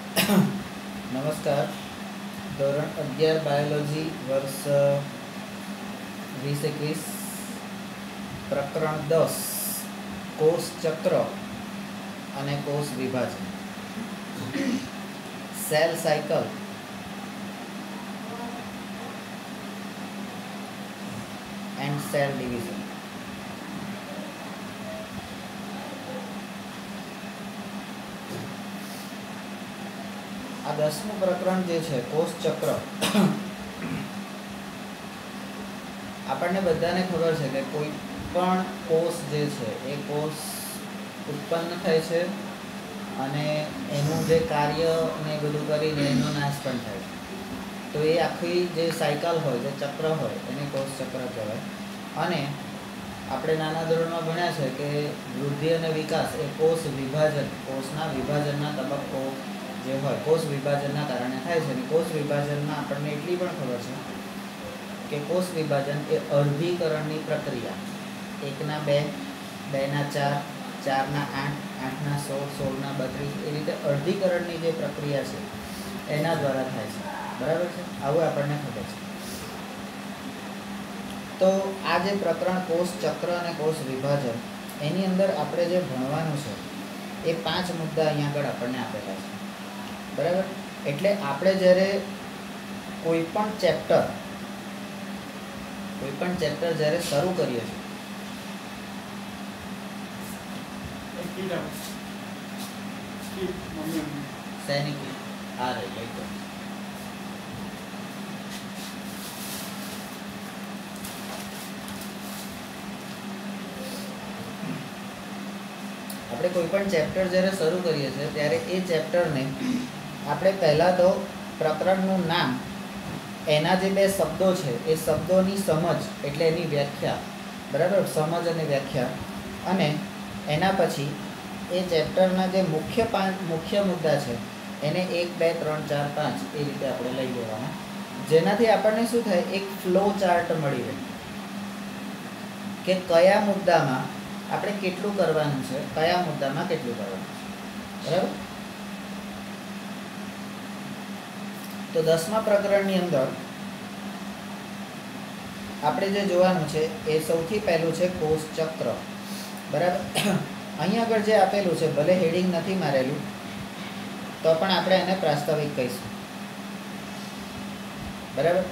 નમસ્કાર. ધોરણ 11 બાયોલોજી વર્ષ 2021 પ્રકરણ 10 કોષ ચક્ર અને કોષ વિભાજન cell cycle and cell division. આ 10મું પ્રકરણ જે છે કોષ ચક્ર, આપણને બધાને ખબર છે કે કોઈ પણ કોષ જે છે એ કોષ ઉત્પન્ન થાય છે અને એનું જે કાર્ય ને બધું કરીને એનો નાશ પણ થાય છે. તો એ આખી જે સાયકલ હોય, જે ચક્ર હોય એને કોષ ચક્ર કહેવાય. અને આપણે નાના ધોરણમાં ભણ્યા છે કે વૃદ્ધિ અને વિકાસ એ કોષ વિભાજન, કોષના વિભાજનના તબક્કો જે હોય કોષ વિભાજનના કારણે થાય છે. અને કોષ વિભાજનમાં આપણને એટલી પણ ખબર છે કે કોષ વિભાજન એ અર્ધીકરણની પ્રક્રિયા, 1 ના 2, 2 ના 4, 4 ના 8, 8 ના 16, 16 ના 32 એ રીતે અર્ધીકરણની જે પ્રક્રિયા છે એના દ્વારા થાય છે. બરાબર છે? આવું આપણને ખબર છે. તો આ જે પ્રકરણ કોષ ચક્ર અને કોષ વિભાજન, એની અંદર આપણે જે ભણવાનું છે એ 5 મુદ્દા અહીંયા આગળ આપણને આપેલા છે. બરાબર? એટલે આપણે જ્યારે કોઈ પણ ચેપ્ટર જ્યારે શરૂ કરીએ છીએ સૈનિક આ રહી લઈ તો આપણે કોઈ પણ ચેપ્ટર જ્યારે શરૂ કરીએ છીએ ત્યારે એ ચેપ્ટરને આપણે પહેલાં તો પ્રકરણનું નામ, એના જે 2 શબ્દો છે એ શબ્દોની સમજ એટલે એની વ્યાખ્યા, બરાબર, સમજ અને વ્યાખ્યા, અને એના પછી એ ચેપ્ટરના જે મુખ્ય મુદ્દા છે એને 1, 2, 3, 4, 5 એ રીતે આપણે લઈ લેવાના, જેનાથી આપણને શું થાય, એક ફ્લો ચાર્ટ મળી રહે કે કયા મુદ્દામાં આપણે કેટલું કરવાનું છે, કયા મુદ્દામાં કેટલું કરવાનું છે. બરાબર? તો 10મા પ્રકરણની અંદર આપણે જે જોવાનું છે એ સૌથી પહેલું છે કોષ ચક્ર. બરાબર? અહીં આગળ જે આપેલું છે, ભલે હેડિંગ નથી મારેલું તો પણ આપણે એને પ્રાસ્તાવિક કહીશું. બરાબર?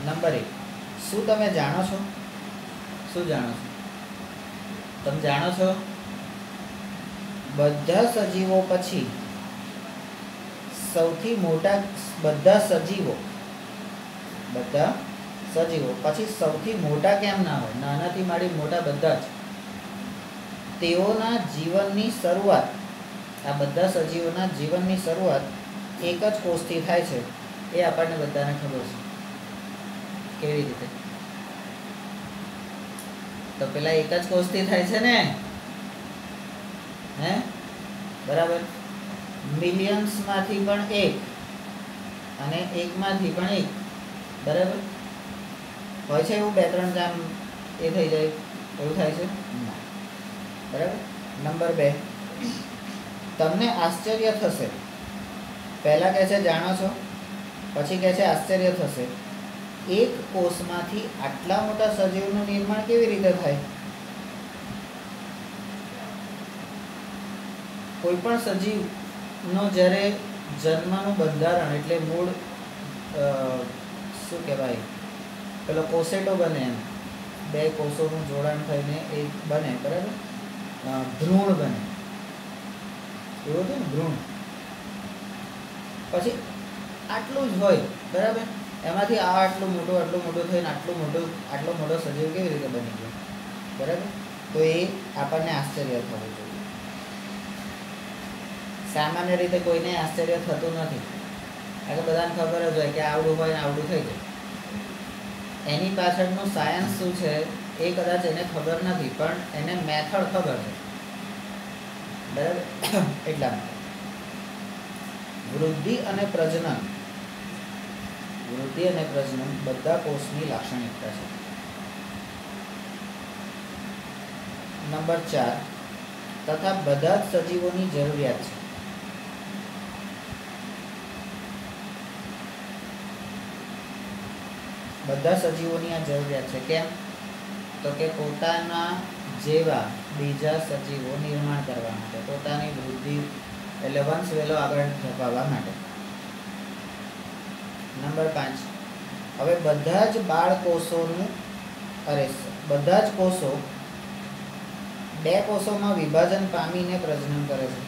નંબર 1, શું તમે જાણો છો? શું જાણો છો? તમે જાણો છો બધા સજીવો પછી સૌથી મોટા, બધા સજીવો પછી સૌથી મોટા કેમ ના હોય? નાનાથી માંડી મોટા બધા જ, તેઓના જીવનની શરૂઆત, આ બધા સજીવોના જીવનની શરૂઆત એક જ કોષથી થાય છે. એ આપણને બધાને ખબર છે. કેવી રીતે? તો પેલા એક જ કોષથી થાય છે ને, હે? બરાબર? મિલિયન્સમાંથી પણ એક અને એકમાંથી પણ એક. બરાબર? હોય છે એવું 2-3 જામ એ થઈ જાય, એવું થાય છે? બરાબર? નંબર 2, તમને આશ્ચર્ય થશે, પહેલા કહે છે જાણો છો, પછી કહે છે આશ્ચર્ય થશે, એક કોષમાંથી આટલા મોટા સજીવનું નિર્માણ કેવી રીતે થાય? કોઈ પણ સજીવનો જ્યારે જન્મનું બંધારણ એટલે મૂળ શું કહેવાય, પેલો કોસેટો બને, એમ 2 કોષોનું જોડાણ થઈને એક બને. બરાબર? ભ્રૂણ બને, એવું હતું ને, ભ્રૂણ. પછી આટલું જ હોય. બરાબર? એમાંથી આટલું મોટું થઈને આટલો મોટો સજીવ કેવી રીતે બની ગયો? બરાબર? તો એ આપણને આશ્ચર્ય થવું જોઈએ. સામાન્ય રીતે કોઈને આશ્ચર્ય થતું નથી, કારણ કે બધાને ખબર જ હોય કે આવડું હોય ને આવડું થઈ જાય. એની પાછળનું સાયન્સ શું છે એ કદાચ એને ખબર નથી, પણ એને મેથડ ખબર છે. બરાબર? એટલા માટે વૃદ્ધિ અને પ્રજનન બધા કોષની લાક્ષણિકતા છે. નંબર 4, તથા બધા જ સજીવોની જરૂરિયાત છે. બધા સજીવોની આ જરૂરિયાત છે. કેમ? તો કે પોતાના જેવા બીજા સજીવો નિર્માણ કરવા માટે, પોતાની વૃદ્ધિ એટલે વંશ વેલો આગળ ધપાવવા માટે. નંબર 5, હવે બધા જ બાળકોષોનું બધા જ કોષો 2 કોષોમાં વિભાજન પામીને પ્રજનન કરે છે.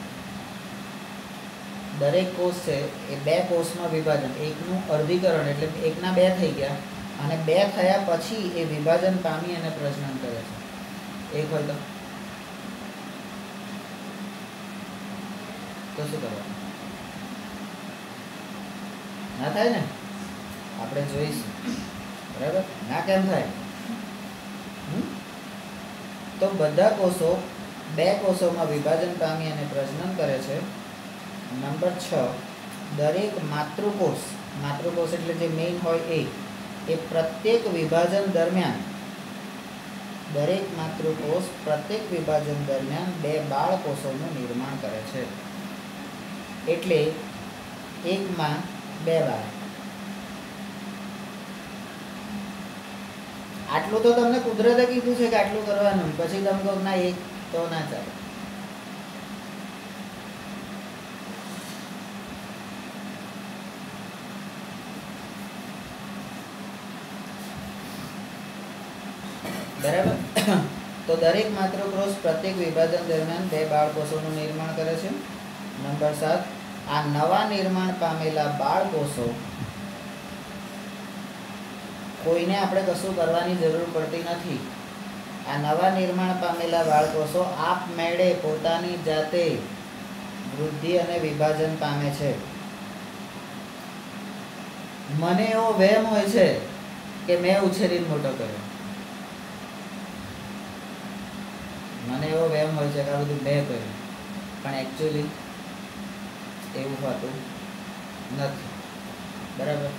દરેક કોષ છે એ 2 કોષમાં વિભાજન, એકનું અર્ધીકરણ એટલે એકના 2 થઈ ગયા અને 2 થયા પછી એ વિભાજન પામી અને પ્રજનન કરે છે. એક હોય તો શું કરવાનું? ના થાય ને, આપણે જોઈશું. બરાબર? ના કેમ થાય? તો બધા કોષો 2 કોષોમાં વિભાજન પામી અને પ્રજનન કરે છે. નંબર 6, દરેક માતૃકોષ એટલે જે મેઇન હોય એ પ્રત્યેક વિભાજન દરમિયાન, દરેક માતૃકોષ પ્રત્યેક વિભાજન દરમિયાન 2 બાળકોષોનું નિર્માણ કરે છે. એટલે એકમાં 2 બાળક. આટલું તો તમને કુદરતે કીધું છે કે આટલું કરવાનું, પછી તમે કહો ના એક તો ના ચાલે. બરાબર? તો દરેક માતૃકોષ પ્રત્યેક વિભાજન દરમિયાન 2 બાળકોષોનું નિર્માણ કરે છે. નંબર 7, આ નવા નિર્માણ પામેલા બાળકોષો કોઈને આપણે કશું કરવાની જરૂર પડતી નથી. આ નવા નિર્માણ પામેલા બાળકોષો આપમેળે પોતાની જાતે વૃદ્ધિ અને વિભાજન પામે છે. મને એવો વહેમ હોય છે કે મેં ઉછેરીને મોટો કર્યો. મને એવો વહેમ હોય છે કે આ બધું મેં કર્યું, પણ એકચ્યુઅલી એવું હોતું નથી. બરાબર?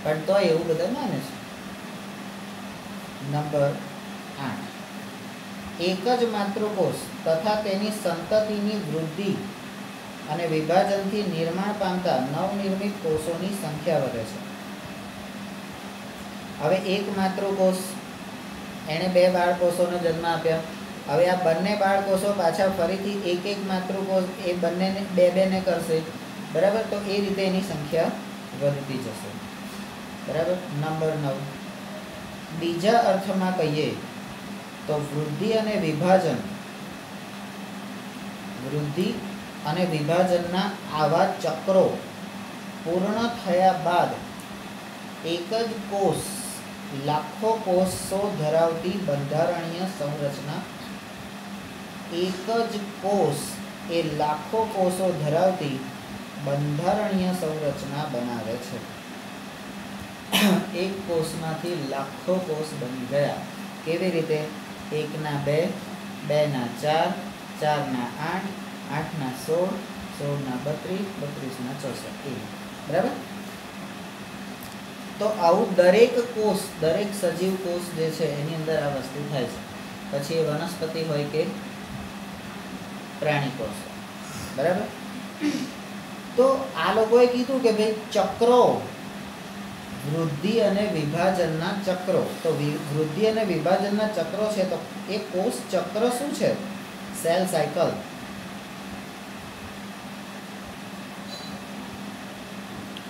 પણ તો એવું બધા માને છે. નંબર 8, એક જ માતૃકોષ તથા તેની સંતતિની વૃદ્ધિ અને વિભાજનથી નિર્માણ પામતા નવનિર્મિત કોષોની સંખ્યા વધે છે. હવે એક માતૃકોષ એણે 2 બાળકોષોનો જન્મ આપ્યા. હવે આ બંને બાળકોષો પાછા ફરીથી એક માતૃકોષ એ બંનેને 2 કરશે. બરાબર? તો એ રીતે એની સંખ્યા વધતી જશે. બરાબર? નંબર 9, બીજા અર્થમાં કહીએ તો વૃદ્ધિ અને વિભાજનના આવા ચક્રો પૂર્ણ થયા બાદ એક જ કોષ લાખો કોષો ધરાવતી બંધારણીય સંરચના, એક જ કોષ એ લાખો કોષો ધરાવતી બંધારણીય સંરચના બનાવે છે. એક કોષમાંથી લાખો કોષ બની ગયા. કેવી રીતે? 1 ના 2, 2 ના 4, 4 ના 8, 8 ના 16, 16 ના 32, 32 ના 64. બરાબર? તો આવું દરેક કોષ, દરેક સજીવ કોષ જે છે એની અંદર આ વસ્તુ થાય છે. પછી એ વનસ્પતિ હોય કે પ્રાણી કોષ. બરાબર? તો આ લોકોએ કીધું કે ભાઈ ચક્રો, વૃદ્ધિ અને વિભાજનના ચક્રો. તો વૃદ્ધિ અને વિભાજનના ચક્રો છે, તો એ કોષ ચક્ર શું છે? Cell cycle.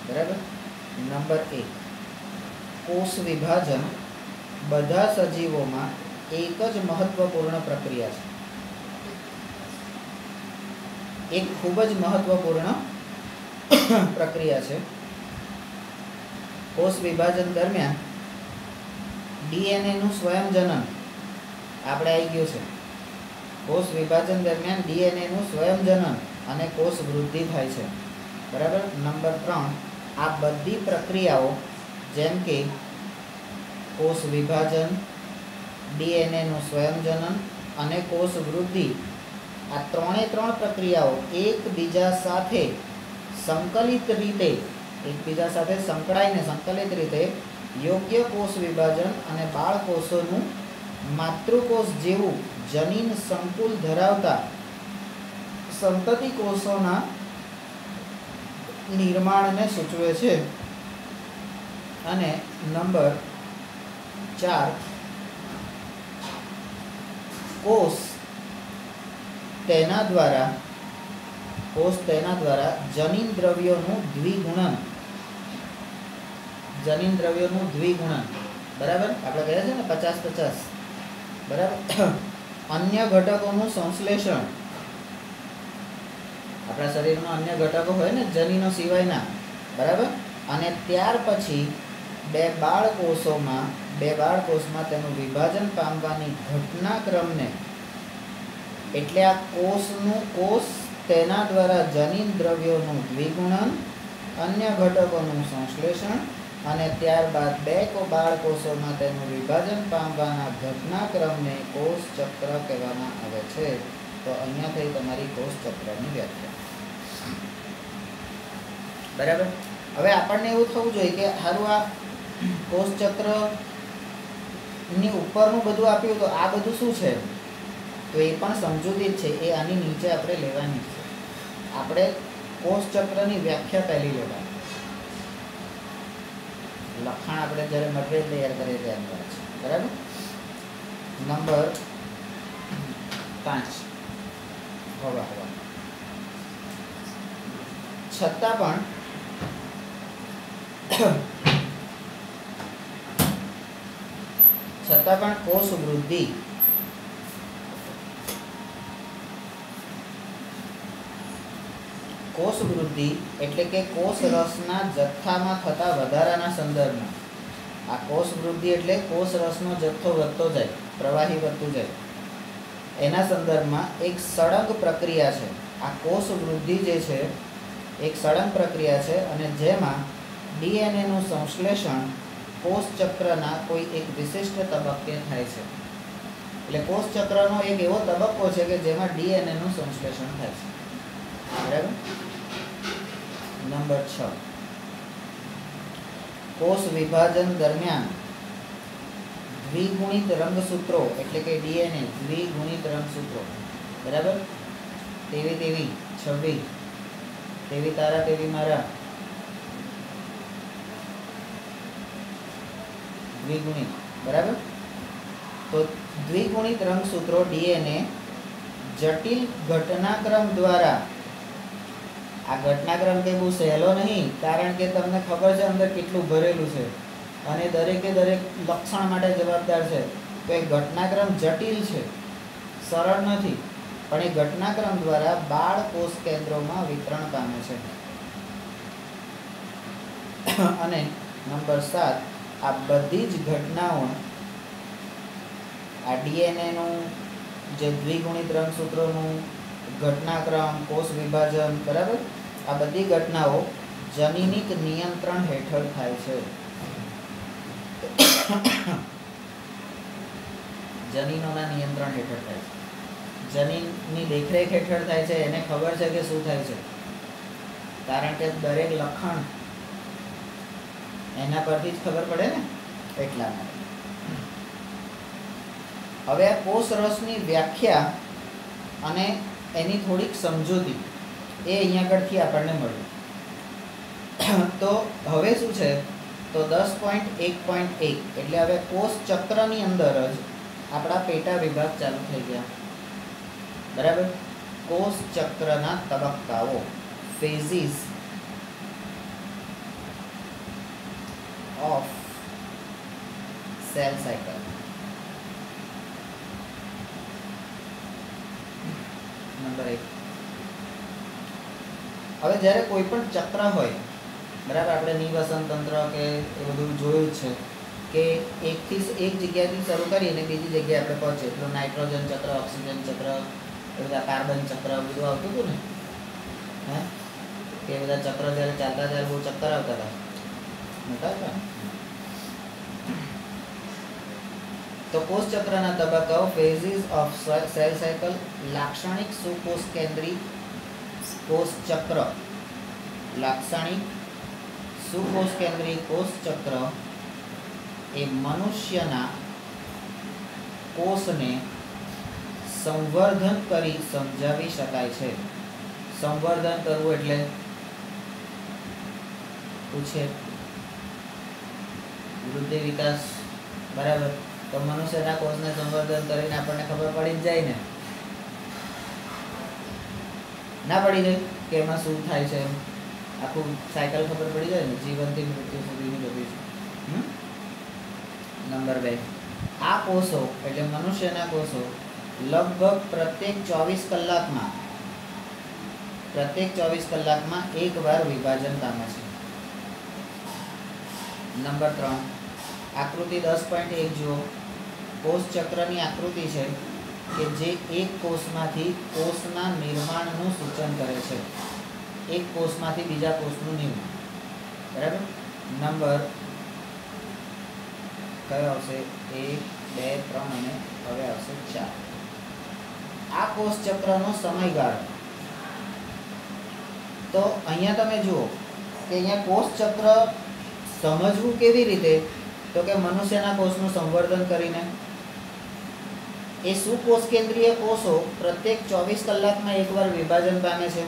બરાબર? નંબર 1, કોષ વિભાજન બધા સજીવોમાં એક જ મહત્વપૂર્ણ પ્રક્રિયા છે. એક ખૂબ જ મહત્વપૂર્ણ પ્રક્રિયા છે. કોષ વિભાજન દરમિયાન ડીએનએનું સ્વયંજનન આપણે આવી ગયું છે. કોષ વિભાજન દરમિયાન ડીએનએનું સ્વયંજનન અને કોષ વૃદ્ધિ થાય છે. બરાબર? નંબર 3, આ બધી પ્રક્રિયાઓ જેમ કે કોષ વિભાજન, ડીએનએનું સ્વયંજનન અને કોષ વૃદ્ધિ, આ 3 પ્રક્રિયાઓ એકબીજા સાથે સંકળાઈને સંકલિત રીતે યોગ્ય કોષ વિભાજન અને બાળકોષોનું માતૃકોષ જેવું જનીન સંકુલ ધરાવતા સંતતિ કોષોના નિર્માણને સૂચવે છે. અને નંબર 4, કોષ તેના દ્વારા જનીન દ્રવ્યોનું દ્વિગુણન, બરાબર, આપણે કહે છે ને 50-50, બરાબર. અન્ય ઘટકોનું સંશ્લેષણ, આપણા શરીરમાં અન્ય ઘટકો હોય ને જનીનો સિવાયના, બરાબર. અને ત્યાર પછી બે બાળકોષમાં તેનું વિભાજન પામવાની ઘટનાક્રમને, એટલે આ કોષ તેના દ્વારા જનીન દ્રવ્યોનું દ્વિગુણન, અન્ય ઘટકોનું સંશ્લેષણ અને ત્યારબાદ બે બાળકોષોમાં તેનું વિભાજન પામવાના ઘટનાક્રમને કોષ ચક્ર કહેવામાં આવે છે. તો અહીંયા થઈ તમારી કોષ ચક્રની વ્યાખ્યા, બરાબર. હવે આપણને એવું થવું જોઈએ કે સારું, આ કોષ ચક્રની ઉપરનું બધું આપ્યું, તો આ બધું શું છે? તો એ પણ સમજૂતી જ છે, એ આની નીચે આપણે લેવાની છે. આપણે કોષ ચક્રની વ્યાખ્યા પહેલી લેવાની, લખાણ આપણે જ્યારે મટીરિયલ તૈયાર કરીએ ત્યારે છે, બરાબર. નંબર 5, હવા. છતાં પણ કોષ વૃદ્ધિ એટલે કે કોષ રસના જથ્થામાં થતા વધારાના સંદર્ભમાં, આ કોષ વૃદ્ધિ એટલે કોષ રસનો જથ્થો વધતો જાય, પ્રવાહી વધતું જાય, એના સંદર્ભમાં એક સળંગ પ્રક્રિયા છે. આ કોષ વૃદ્ધિ જે છે એક સળંગ પ્રક્રિયા છે, અને જેમાં ડીએનએનું સંશ્લેષણ કોષ ચક્રના કોઈ એક વિશિષ્ટ તબક્કે થાય છે. એટલે કોષ ચક્રનો એક એવો તબક્કો છે કે જેમાં ડીએનએનું સંશ્લેષણ થાય છે, બરાબર. નંબર 6, કોષ વિભાજન દરમિયાન દ્વિગુણિત રંગસૂત્રો, એટલે કે ડીએનએ દ્વિગુણિત રંગસૂત્રો, બરાબર. તેવી 26, તેવી તારા તેવી મારા, દ્વિગુણિત, બરાબર. તો દ્વિગુણિત રંગસૂત્રો ડીએનએ જટિલ ઘટનાક્રમ દ્વારા, આ ઘટનાક્રમ કે બહુ સહેલો નહીં, કારણ કે તમને ખબર છે અંદર કેટલું ભરેલું છે અને દરેકે દરેક લક્ષણ માટે જવાબદાર છે. તો એ ઘટનાક્રમ જટિલ છે, સરળ નથી, પણ એ ઘટનાક્રમ દ્વારા બાળ કોષ કેન્દ્રોમાં વિતરણ પામે છે. અને નંબર 7, આ બધી જ ઘટનાઓ, આ ડીએનએનું જે દ્વિગુણિત રંગસૂત્રોનું ઘટનાક્રમ, કોષ વિભાજન, બરાબર, આ બધી ઘટનાઓ જનીનિક નિયંત્રણ હેઠળ થાય છે. જનીનોના નિયંત્રણ હેઠળ થાય છે, જનીનની દેખરેખ હેઠળ થાય છે. એને ખબર છે કે શું થાય છે, કારણ કે દરેક લક્ષણ એના પરથી જ ખબર પડે ને, એટલા માટે. હવે આ કોષ રસની વ્યાખ્યા અને એની થોડીક સમજૂતી એ અહીંયા આગળથી આપણને મળ્યું. તો હવે શું છે, તો 10.1.1 એટલે હવે કોષ ચક્રની અંદર જ આપણા પેટા વિભાગ ચાલુ થઈ ગયા, બરાબર. કોષ ચક્રના તબક્કાઓ, ફેઝિસ ઓફ સેલ સાયકલ. નંબર 1, હવે જ્યારે કોઈ પણ ચક્ર હોય, બરાબર, આપણે નિવસન તંત્ર કે એ બધું જોયું છે કે એક જગ્યાથી શરૂ કરીને બીજી જગ્યાએ આપણે પહોંચીએ. તો નાઇટ્રોજન ચક્ર, ઓક્સિજન ચક્ર, એ બધા કાર્બન ચક્ર બધું આવતું હતું ને, હે, કે બધા ચક્ર જ્યારે ચાલતા ત્યારે બહુ ચક્કર આવતા હતા, મોટા હતા. તો કોષ ચક્રના તબક્કાઓ, ફેઝિસ ઓફ સેલ સાયકલ. લાક્ષણિક સુકોષ કેન્દ્રી કોષ ચક્ર, લાક્ષણિક સુકોષ કેન્દ્રી કોષ ચક્ર એ મનુષ્યના કોષને संवर्धन करी समजावी शकाय छे। संवर्धन करवुं एटले पूछे वृद्धि विकास, बराबर। तो मनुष्यना कोषने संवर्धन करीने आपणे खबर पड़ी ज जाय ने, ना पड़ी जाय के एमां शुं थाय छे, आखुं सायकल खबर पड़ी जाय ने, जीवनथी मृत्यु सुधीनी बधी। नंबर 2, आ कोषो एटले मनुष्यना कोषो लगभग प्रत्येक 24 कलाकमां एक बार विभाजन पामे छे। नंबर 3, आकृति 10.1 जुओ। कोष चक्रनी आकृति है कि जे एक कोषमांथी कोषना निर्माणनुं सूचन करे छे। एक कोषमांथी बीजा कोषनुं निर्माण, बराबर। नंबर कयो आवशे? 1, 2, 3 अने हवे आवशे 4। आ कोष चक्रनो समयगाळो तो अहींया तमे जुओ के अहींया कोष चक्र समझवुं केवी रीते, तो के मनुष्यना कोषनुं संवर्धन करीने। ए सुकोष केंद्रीय कोषो प्रत्येक 24 कलाकमां एकवार विभाजन पामे छे।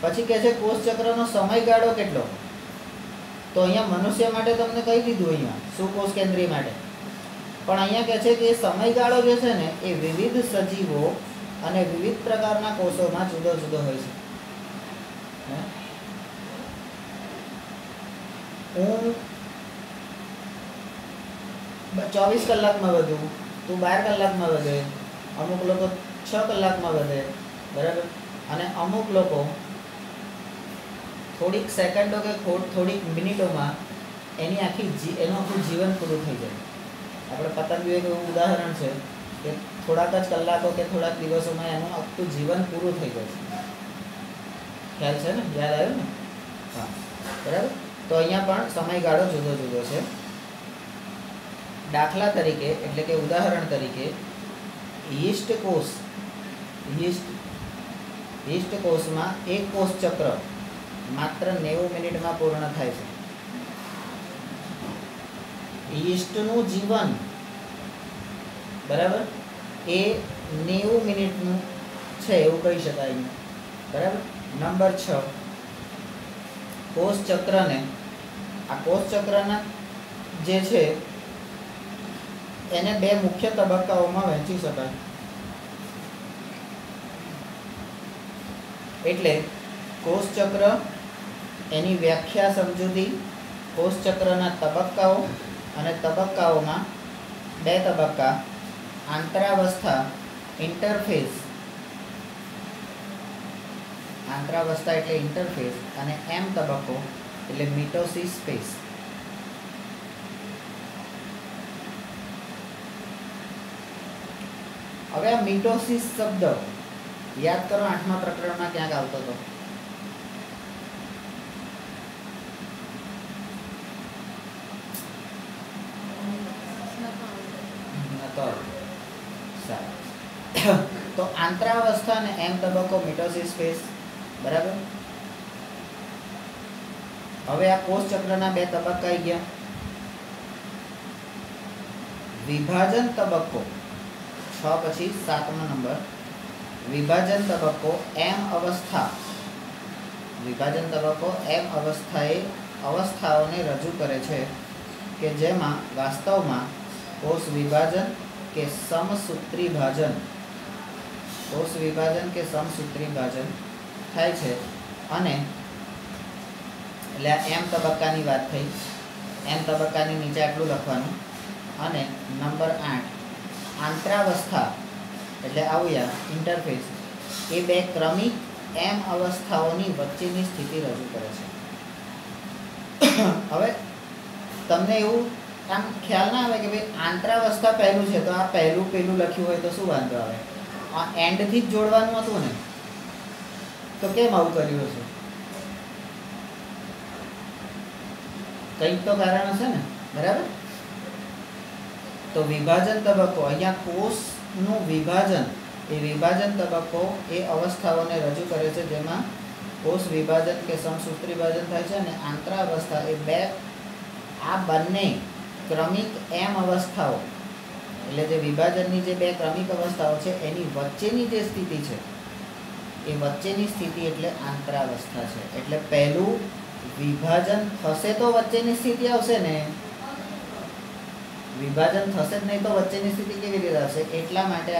पछी कहे छे कोष चक्रनो समयगाळो केटलो, तो अहींया मनुष्य माटे तमने कही दीधुं अहींया सुकोष केंद्रीय माटे, पण अहींया कहे छे के समयगाळो जे छे ने ए विविध सजीवो अने विविध प्रकारना कोषोमां जुदो जुदो होय छे। हूँ 24 कलाक में वधू, तू 12 कलाक में वधे, अमुक लोग 6 कलाक में वधे, बराबर। अने अमुक लोग थोड़ीक सेकंडों के थोड़ीक मिनिटों में एनी आखी एनु आखुं जीवन पूरुं थई जाय। आपणे पतंगियों एक एवुं उदाहरण है कि थोड़ाक ज कलाकों के थोड़ाक दिवसों में एनु आखुं जीवन पूरुं थई जाय छे। ख्याल है ने? याद आव्युं ने? हाँ, बराबर। तो अहींया पण समयगाळो जुदो जुदो छे। दाखला तरीके एटले के उदाहरण तरीके यीस्ट कोष में एक कोष चक्र मात्र 90 मिनिट में पूर्ण थाय छे। यीस्टनुं जीवन, बराबर, ए 90 मिनिटनुं छे एवुं कही शकाय, बराबर। नंबर 6, कोष चक्र ने आ कोष चक्रना जे छे एने 2 मुख्य तबक्काओमां वहेंची शकाय। एटले कोष चक्र एनी व्याख्या समजूती, कोष चक्रना तबक्काओ अने तबक्काओमां 2 तबक्का, आंतरावस्था इंटरफेस, आंतरावस्था एटले इंटरफेस, अने एम तबक्को एटले मिटोसिस फेज। हवे आ मिटोसिस शब्द याद करो 8मા प्रकरण में क्यांक आवतो तो। तो आंतरावस्था ने एम तबक्को मिटोसिस फेज, बराबर। हवे आ कोष चक्रना 2 तबक्का आई गया। विभाजन तबक्को 6 पछी 7मो नंबर, विभाजन तबक्को एम अवस्था। विभाजन तबक्को एम अवस्थाए अवस्थाओने रजू करे छे के जेमां वास्तवमां कोष विभाजन के समसूत्री भाजन, कोष विभाजन के समसूत्री भाजन थाय छे। अने એટલે એમ તબક્કાની વાત થઈ। એમ તબક્કાની નીચે આટલું લખવાનું। અને નંબર 8, આંતરાવસ્થા એટલે આવ્યા ઇન્ટરફેસ, એ 2 ક્રમિક એમ અવસ્થાઓની વચ્ચેની સ્થિતિ રજૂ કરે છે। હવે તમને એવું આમ ખ્યાલ ના આવે કે ભાઈ આંતરાવસ્થા પહેલું છે તો આ પહેલું પેલું લખ્યું હોય તો શું વાંધો આવે? આ એન્ડથી જ જોડવાનું હતું ને, તો કેમ આવું કર્યું હશે? કંઈક તો કારણ હશે ને, બરાબર। તો વિભાજન તબક્કો, અહીંયા કોષનું વિભાજન, એ વિભાજન તબક્કો એ અવસ્થાઓને રજૂ કરે છે જેમાં કોષ વિભાજન કે સમસૂત્રી વિભાજન થાય છે અને આંતરાવસ્થા એ 2 આ બંને ક્રમિક એમ અવસ્થાઓ એટલે જે વિભાજનની જે બે ક્રમિક અવસ્થાઓ છે એની વચ્ચેની જે સ્થિતિ છે એ વચ્ચેની સ્થિતિ એટલે આંતરાવસ્થા છે. એટલે પહેલું વિભાજન થશે તો વચ્ચેની સ્થિતિ આવશે ને, વિભાજન થશે જ નહીં તો વચ્ચેની સ્થિતિ કેવી રીતે આવશે? એટલા માટે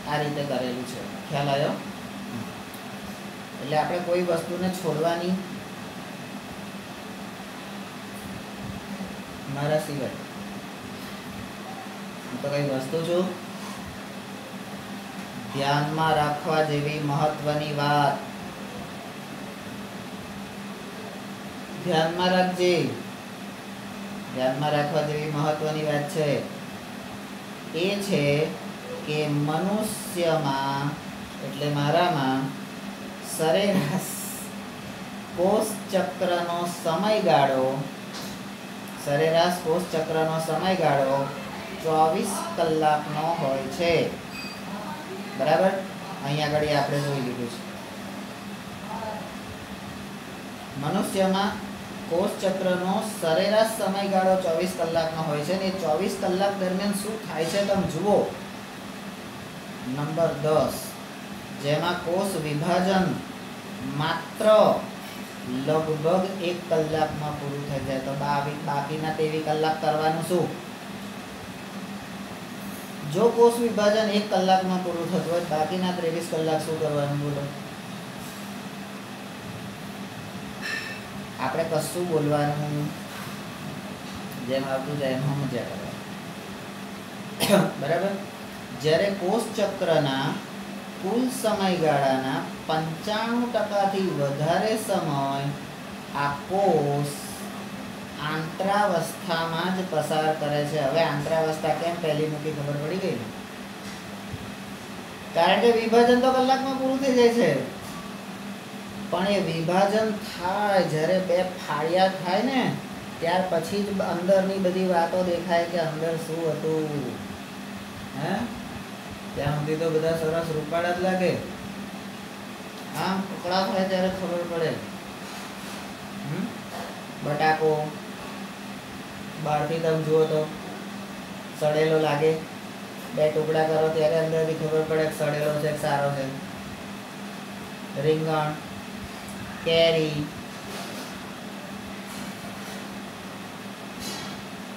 આ રીતે કરેલું છે. ખ્યાલ આવ્યો? એટલે આપણે કોઈ વસ્તુને છોડવાની મારા સિવાય તો કઈ વસ્તુ છું ધ્યાનમાં રાખવા જેવી મહત્વની વાત ધ્યાનમાં રાખજે. ધ્યાનમાં રાખવા જેવી મહત્વની વાત છે એ છે કે મનુષ્યમાં એટલે મારામાં સરેરાશ કોષ ચક્રનો સમયગાળો 24 કલાકનો હોય છે. બરાબર? અહીંયા આગળ આપણે જોઈ લીધું છે. મનુષ્યમાં કોષ ચક્રનો સરેરાશ સમયગાળો 24 કલાકનો હોય છે ને 24 કલાક દરમિયાન શું થાય છે તમે જુઓ. નંબર 10 જેમાં કોષ વિભાજન માત્ર લગભગ 1 કલાકમાં પૂરું થઈ જાય તો બાકીના 23 કલાક કરવાનું શું? જો કોષ વિભાજન 1 કલાકમાં પૂરું થતું હોય બાકીના 23 કલાક શું કરવાનું બોલો? આપણે કશું બોલવાનું જેમ આવતું જાય એમ સમજ્યા કરવાનું. બરાબર? જ્યારે કોષ ચક્રના કુલ સમયગાળાના 95%થી વધારે સમય આ કોષ આંતરાવસ્થામાં જ પસાર કરે છે. હવે આંતરાવસ્થા કેમ પહેલી મૂકી ખબર પડી ગઈ? કારણ કે વિભાજન તો કલાકમાં પૂરું થઈ જાય છે પણ એ વિભાજન થાય જ્યારે બે ફાળિયા થાય ને ત્યાર પછી જ અંદરની બધી વાતો દેખાય કે અંદર શું હતું. હે ત્યાં સુધી તો બધા સરસ રૂપાળા જ લાગે, આમ ટુકડા થાય ત્યારે ખબર પડે. બટાકો બહારથી તમે જુઓ તો સડેલો લાગે, બે ટુકડા કરો ત્યારે અંદરથી ખબર પડે કે સડેલો છે કે સારો છે. રીંગણ, કેરી,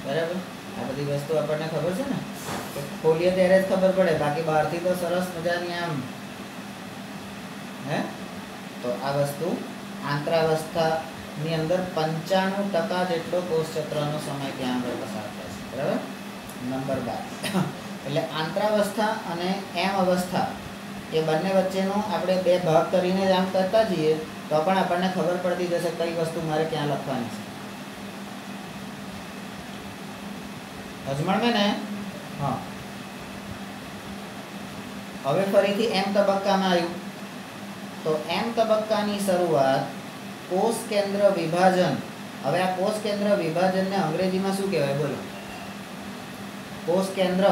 બરાબર? આ બધી વસ્તુ આપણને ખબર છે ને કે ખોલીએ ત્યારે જ ખબર પડે, બાકી બહારથી તો સરસ મજાની આમ. હે તો આ વસ્તુ આંતરાવસ્થાની અંદર 95% જેટલો કોષચક્રનો સમય ત્યાં આગળ પસાર થાય છે. બરાબર? નંબર 12 એટલે આંતરાવસ્થા અને એમ અવસ્થા એ બંને વચ્ચેનો આપણે બે ભાગ કરીને જ આમ કરતા જઈએ તો પણ આપણને ખબર પડતી જશે કઈ વસ્તુ મારે ક્યાં લખવાની છે. હજમણ મેં ને? હા. હવે ફરીથી એમ તબક્કામાં આવ્યું તો એમ તબક્કાની શરૂઆત કોષ કેન્દ્ર વિભાજન. હવે આ કોષ કેન્દ્ર વિભાજનને અંગ્રેજીમાં શું કહેવાય બોલો? કોષ કેન્દ્ર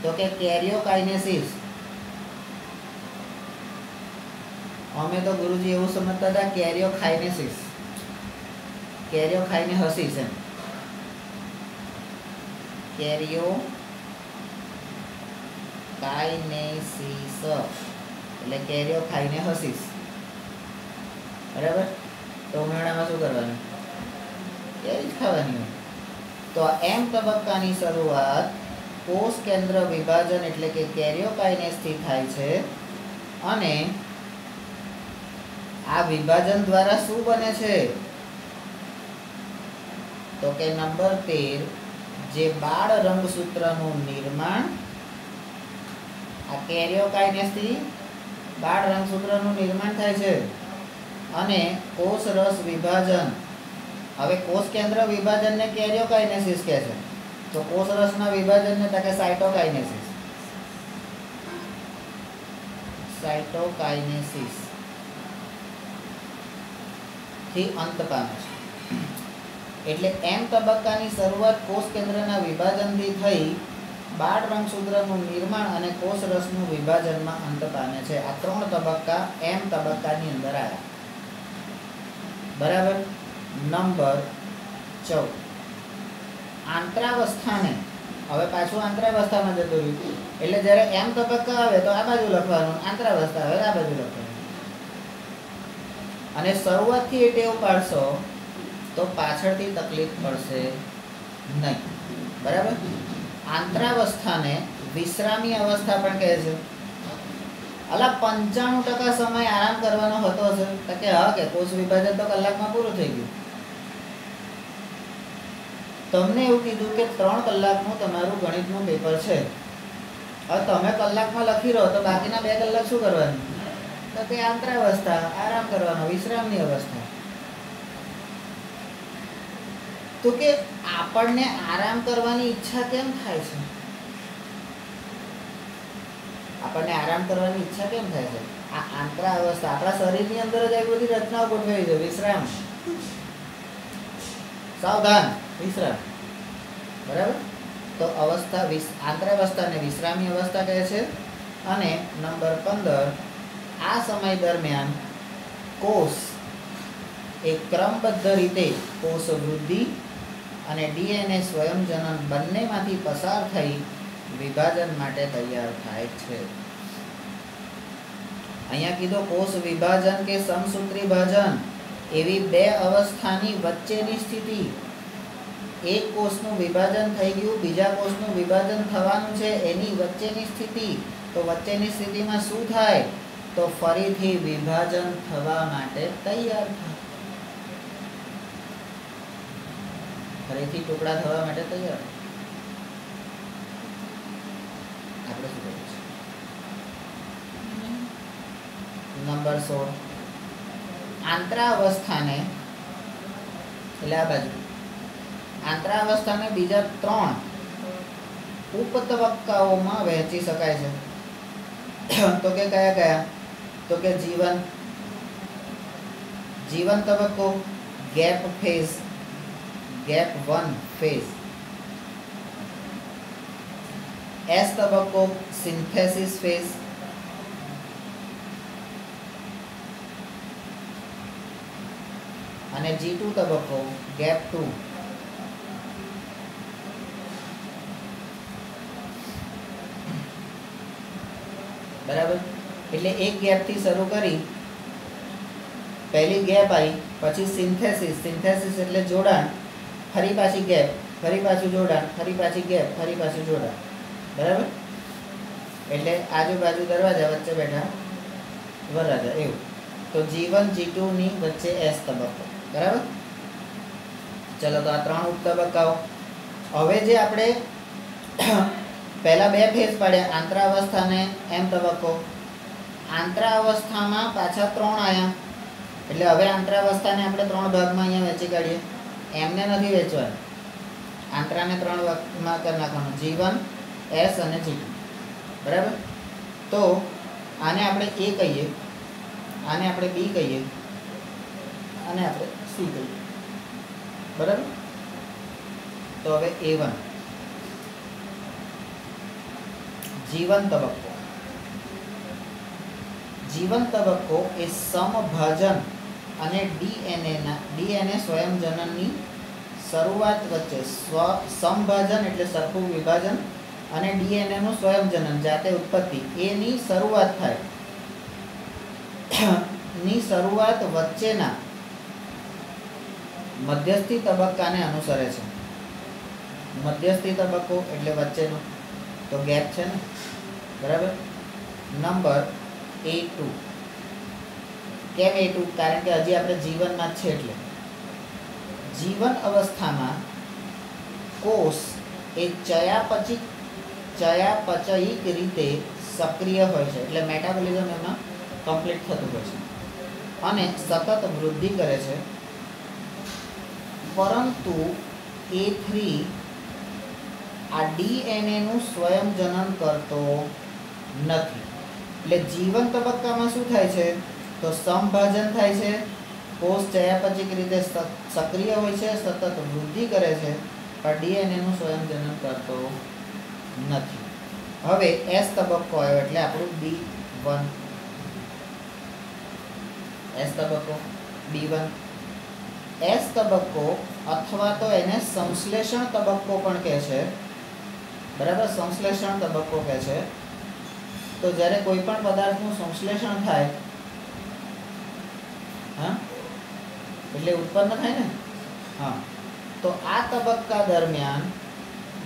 તો કે કેરિયોકાઇનેસિસ. અમે તો ગુરુજી એવું સમજતા હતા કેરિયોકાઇનેસિસ, કેરિયોકાઇનેસિસ એમ. કેરિયોકાઇનેસિસ એટલે કેરિયોકાઇનેસિસ. બરાબર? તો ઉનાળામાં શું કરવાનું? કેરી જ ખાવાની હોય. તો એમ તબક્કાની શરૂઆત કોષ કેન્દ્ર વિભાજન એટલે કે કેરિયોકાઇનેસથી થાય છે અને આ વિભાજન દ્વારા શું બને છે તો કે નંબર 13 જે બાળ રંગસૂત્રનું નિર્માણ. આ કેરિયોકાઇનેસથી બાળ રંગસૂત્રનું નિર્માણ થાય છે અને કોષ રસ વિભાજન. હવે કોષ કેન્દ્ર વિભાજનને કેરિયોકાઇનેસિસ કહે છે તો કોષ રસના વિભાજનને તો કે સાયટોકાઇનેસિસ. સાયટોકાઇનેસિસ થી અંત પામે છે. એટલે એમ તબક્કાની શરૂઆત કોષ કેન્દ્રના વિભાજનથી થઈ બાળ રંગસૂત્રનું નિર્માણ અને કોષ રસનું વિભાજનમાં અંત પામે છે. આ 3 તબક્કા એમ તબક્કાની અંદર આવ્યા. બરાબર? નંબર 14 આંતરાવસ્થાને હવે પાછું આંતરાવસ્થામાં જતું રહ્યું એટલે જ્યારે એમ તબક્કા આવે તો આ બાજુ લખવાનું, આંતરાવસ્થા આવે આ બાજુ લખવાનું. અને શરૂઆતથી એ ટેવ પાડશો તો પાછળથી તકલીફ પડશે નહીં. બરાબર. આંતરાવસ્થાને વિશ્રામી અવસ્થા પણ કહે છે. અલા 95% સમય આરામ કરવાનો હતો હશે તો કે હા કે કોષ વિભાજન તો કલાકમાં પૂરું થઈ ગયું. તમને એવું કીધું કે 3 કલાકનું તમારું ગણિતનું પેપર છે. હવે તમે કલાકમાં લખી રહો તો બાકીના 2 કલાક શું કરવાનું? તો તે આંતરાવસ્થા, આરામ કરવાનો, વિશ્રામની અવસ્થા. તો કે આપણને આરામ કરવાની ઈચ્છા કેમ થાય છે? આપણને આરામ કરવાની ઈચ્છા કેમ થાય છે? આ આંતરાવસ્થા આપણા શરીરની અંદર જ આવી બધી રચનાઓ ગોઠવેલી છે. વિશ્રામ, સાવધાન, વિશ્રામ. બરાબર. તો અવસ્થા આંતરાવસ્થાને વિશ્રામી અવસ્થા કહે છે. અને નંબર 15, આ સમય દરમિયાન કોષ એ ક્રમબદ્ધ રીતે કોષ વૃદ્ધિ અને ડીએનએ સ્વયંજનન બંનેમાંથી પસાર થઈ વિભાજન માટે તૈયાર થાય છે. અહીંયા કીધો કોષ વિભાજન કે સમસૂત્રી ભાજન એવી 2 અવસ્થાની વચ્ચેની સ્થિતિ. એક કોષનું વિભાજન થઈ ગયું, બીજા કોષનું વિભાજન થવાનું છે, એની વચ્ચેની સ્થિતિ. તો વચ્ચેની સ્થિતિમાં શું થાય? તો ફરીથી વિભાજન થવા માટે તૈયાર થાય. ફરીથી ટુકડા થવા માટે તૈયાર. આપણે શું કરીએ છીએ? નંબર 16, આંતરાવસ્થાને એટલે આ બાજુ આંતરાવસ્થાને બીજા 3 ઉપતબક્કાઓમાં વહેંચી શકાય છે. તો કે કયા કયા? તો કે જીવન તબક્કો, gap phase, gap 1 phase. S તબક્કો, સિન્થેસિસ ફેઝ. અને G2 તબક્કો, ગેપ 2. બરાબર. એટલે એક ગેપથી શરૂ કરી, પહેલી ગેપ આવી, પછી સિન્થેસિસ. સિન્થેસિસ એટલે જોડાણ, ફરી પાછી ગેપ, ફરી પાછું જોડાણ, ફરી પાછી ગેપ, ફરી પાછું જોડાણ. બરાબર. એટલે આજુબાજુ દરવાજા વચ્ચે બેઠા વરરાજા એવું. તો G1 G2 ની વચ્ચે એસ તબક્કો. બરાબર. ચલો તો આ 3 ઉપતબક્કાઓ. હવે જે આપણે પહેલા 2 ફેઝ પાડ્યા, આંતરાવસ્થા અને એમ તબક્કો. આંતરાવસ્થામાં પાછા 3 આયા. એટલે હવે આંતરાવસ્થાને આપણે 3 ભાગમાં અહીંયા વહેંચી કાઢીએ. એમને નથી વેચવાનું, આંતરાને 3 ભાગમાં કરી નાખવાનું, G1, S અને G2. બરાબર. તો આને આપણે A કહીએ, આને આપણે B કહીએ, અને આપણે C કહીએ. બરાબર. તો હવે A1 જીવન તબક્કો. જીવન તબક્કો એ સમભાજન અને ડીએનએ સ્વયંજનનની શરૂઆત વચ્ચે સમભાજન એટલે સરખું વિભાજન અને ડીએનએ નું સ્વયંજનન જાતે ઉત્પત્તિ એની શરૂઆત થાય. ની શરૂઆત વચ્ચેના મધ્યસ્થી તબક્કાને અનુસરે છે. મધ્યસ્થી તબક્કો એટલે વચ્ચેનો, તો ગેપ છે ને. બરાબર. Number A2. કેમ A2? કારણ કે હજી આપણે જીવનમાં જ છે. એટલે જીવન અવસ્થામાં કોષ એ ચયાપચયિક રીતે સક્રિય હોય છે. એટલે મેટાબોલિઝમ એમાં કમ્પ્લીટ થતું હોય છે અને સતત વૃદ્ધિ કરે છે. પરંતુ A3 આ ડીએનએ નું સ્વયંજનન કરતો નથી. એટલે જીવન તબક્કામાં શું થાય છે? તો સમભાજન થાય છે, કોષ ચયાપચયિક રીતે સક્રિય હોય છે, સતત વૃદ્ધિ કરે છે, પણ ડીએનએ નું સ્વયંજનન કરતો નથી. હવે એસ તબક્કો આવ્યો એટલે આપણું B1. એસ તબક્કો B1. એસ તબક્કો અથવા તો એને સંશ્લેષણ તબક્કો પણ કહે છે. बराबर। संश्लेषण तबक्को કહે છે। तो જ્યારે કોઈ પણ પદાર્થનું સંશ્લેષણ થાય, હા, એટલે ઉત્પન્ન થાય ને, હા, તો આ તબક્કા દરમિયાન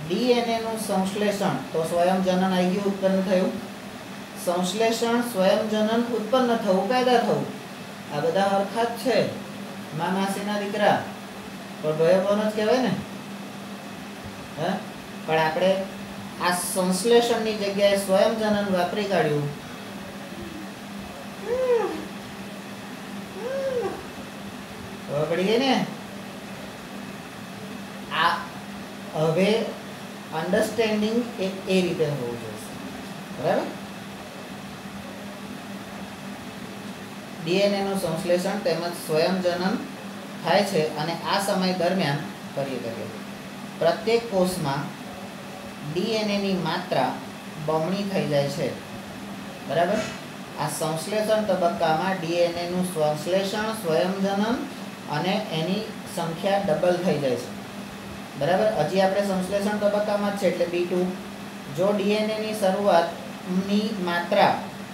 ડીએનએ નું સંશ્લેષણ, તો સ્વયંજનન આવી ગયું, ઉત્પન્ન થયું। संश्लेषण स्वयंजनन उत्पन्न थवुं, पैदा थवुं, आ बधा हरखा ज छे। मां मासीना दीकरा पण भाई बहन ज कहेवाय ने, हाँ, पण आपणे आ संश्लेषणनी जग्याए स्वयंजनन वापरी काढ्युं। पड़ी गई ने आ हवे अंडरस्टेन्डिंग ए रीते होवुं जोईए, बराबर। डीएनए નું સંશ્લેષણ તેમજ સ્વયંજનન થાય છે અને આ સમય દરમિયાન કરીએ પ્રત્યેક કોષમાં डीएनए ની માત્રા બમણી થઈ જાય છે, બરાબર। આ સંશ્લેષણ તબક્કામાં डीएनए નું સંશ્લેષણ, સ્વયંજનન અને એની સંખ્યા ડબલ થઈ જાય છે, બરાબર। હજી આપણે સંશ્લેષણ તબક્કામાં જ છે એટલે B2। જો डीएनए ની શરૂઆતની માત્રા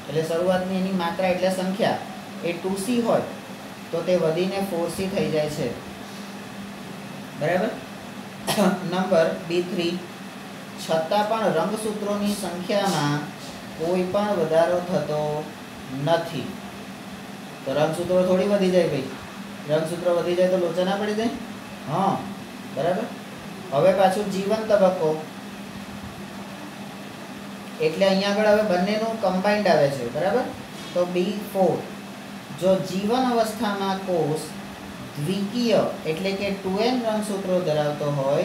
એટલે શરૂઆતની એની માત્રા એટલે સંખ્યા એ 2C હોય તો તે વધીને 4C થઈ જાય છે, બરાબર। નંબર B3, છતાં પણ રંગસૂત્રોની સંખ્યામાં કોઈ પણ વધારો થતો નથી। તો રંગસૂત્રો થોડી વધી જાય ભાઈ, રંગસૂત્રો વધી જાય તો લોચા ના પડી જાય, हाँ, बराबर। હવે પાછું જીવન તબક્કો એટલે અહીંયા આગળ હવે બંનેનું કમ્બાઇન્ડ આવે છે, બરાબર। તો B4, जो जीवन अवस्था में कोष द्विकीय एटले के 2n रंगसूत्रों धरावतो होय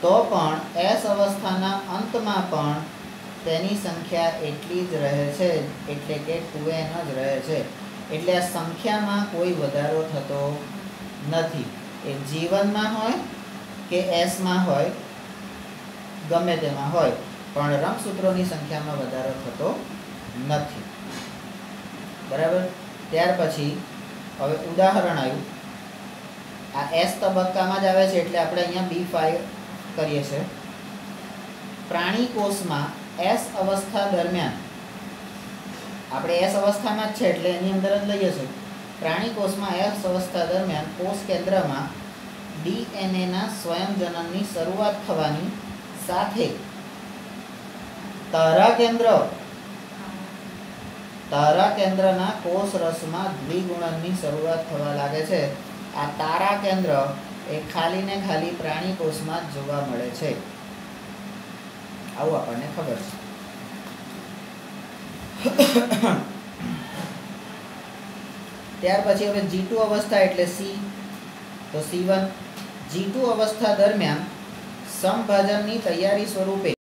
तो पण S अवस्थाना अंत में पण तेनी संख्या एटली ज रहे छे, एटले के 2n ज रहे छे। एटले आ संख्या में कोई वधारो थतो नथी। ए जीवन में होय के S में होय, गमे तेमां होय, पण रंगसूत्रोनी संख्या में वधारो थतो नथी, बराबर। त्यार पछी हवे उदाहरण आव्युं, आ S तबक्कामां ज आवे छे एटले आपणे अहींया B5 करीए छे। प्राणी कोषमां S अवस्था दरमियान, आपणे S अवस्थामां ज छे एटले एनी अंदर ज लईए छे। प्राणी कोषमां S अवस्था दरमियान कोष केन्द्रमां डीएनए ना स्वयंजनननी शरूआत थवानी साथे तारा केन्द्रना कोष रसमां द्विगुणननी शरूआत थवा लागे छे। आ तारा केन्द्र ए खाली ने खाली प्राणी कोषमां ज जोवा मळे छे, आवुं आपणने खबर छे। त्यार पछी हवे G2 अवस्था एटले C, तो C1, G2 अवस्था दरमियान समभाजननी तैयारी स्वरूपे